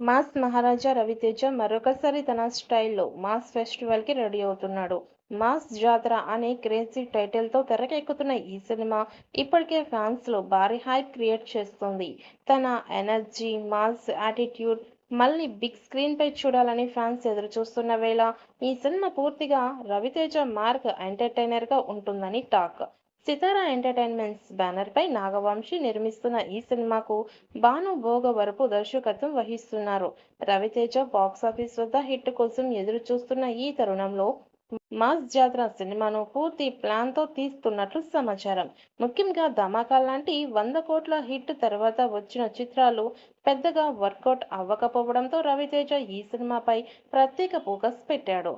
Mass మహారాజా రవితేజ మరొకసారి తన స్టైల్లో మాస్ ఫెస్టివల్కి రెడీ అవుతున్నాడు. మాస్ జాతర అనే క్రేజీ టైటిల్తో తెరకెక్కుతున్న ఈ సినిమా ఇప్పటికే ఫ్యాన్స్లో భారీ హైప్ క్రియేట్ చేస్తుంది. తన ఎనర్జీ, మాస్ యాటిట్యూడ్ మళ్ళీ బిగ్ స్క్రీన్ పై చూడాలని ఫ్యాన్స్ ఎదురు చూస్తున్న వేళ ఈ సినిమా పూర్తిగా రవితేజ మార్క్ ఎంటర్టైనర్ గా ఉంటుందని టాక్. సితారా ఎంటర్టైన్మెంట్స్ బ్యానర్ పై నాగవంశి నిర్మిస్తున్న ఈ సినిమాకు భాను భోగవరపు దర్శకత్వం వహిస్తున్నారు. రవితేజ బాక్సాఫీస్ వద్ద హిట్ కోసం ఎదురు చూస్తున్న ఈ తరుణంలో మాస్ జాతర సినిమాను పూర్తి ప్లాన్ తో తీస్తున్నట్లు సమాచారం. ముఖ్యంగా ధమాకా లాంటి 100 కోట్ల హిట్ తర్వాత వచ్చిన చిత్రాలు పెద్దగా వర్కౌట్ అవ్వకపోవడంతో రవితేజ ఈ సినిమాపై ప్రత్యేక ఫోకస్ పెట్టాడు.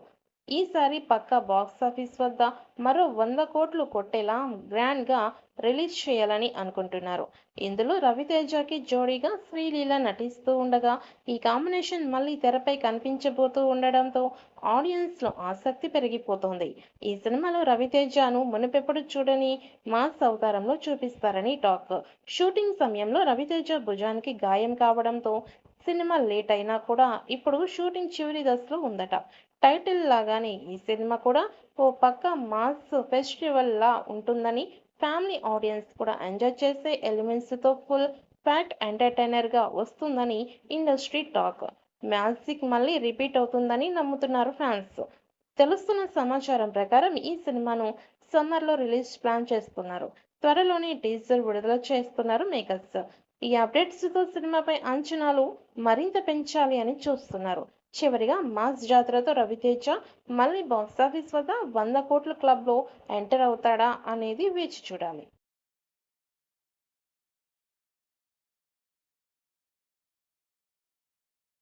ఈసారి పక్కా బాక్సాఫీస్ వద్ద మరో 100 కోట్లు కొట్టేలా గ్రాండ్ గా రిలీజ్ చేయాలని అనుకుంటున్నారు. ఇందులో రవితేజకి జోడీగా శ్రీలీల నటిస్తూ ఉండగా ఈ కాంబినేషన్ మళ్ళీ తెరపై కనిపించబోతూ ఉండడంతో ఆడియన్స్ లో ఆసక్తి పెరిగిపోతోంది. ఈ సినిమాలో రవితేజను మునుపెప్పుడు చూడని మాస్ అవతారంలో చూపిస్తారని టాక్. షూటింగ్ సమయంలో రవితేజ భుజానికి గాయం కావడంతో సినిమా లేట్ అయినా కూడా ఇప్పుడు షూటింగ్ చివరి దశలో ఉందట. టైటిల్ లాగానే ఈ సినిమా కూడా ఓ పక్క మాస్ ఫెస్టివల్ లా ఉంటుందని, ఫ్యామిలీ ఆడియన్స్ కూడా ఎంజాయ్ చేసే ఎలిమెంట్స్ తో ఫుల్ ప్యాక్డ్ ఎంటర్టైనర్ గా వస్తుందని ఇండస్ట్రీ టాక్. మ్యాజిక్ మళ్ళీ రిపీట్ అవుతుందని నమ్ముతున్నారు ఫ్యాన్స్. తెలుస్తున్న సమాచారం ప్రకారం ఈ సినిమాను సమ్మర్ లో రిలీజ్ ప్లాన్ చేస్తున్నారు. త్వరలోనే టీజర్ విడుదల చేస్తున్నారు మేకర్స్. ఈ అప్డేట్స్ తో సినిమాపై అంచనాలు మరింత పెంచాలి అని చూస్తున్నారు. చివరిగా మాస్ జాతరతో రవితేజ మళ్ళీ బాక్సాఫీస్ వద్ద 100 కోట్ల క్లబ్ లో ఎంటర్ అవుతాడా అనేది వేచి చూడాలి.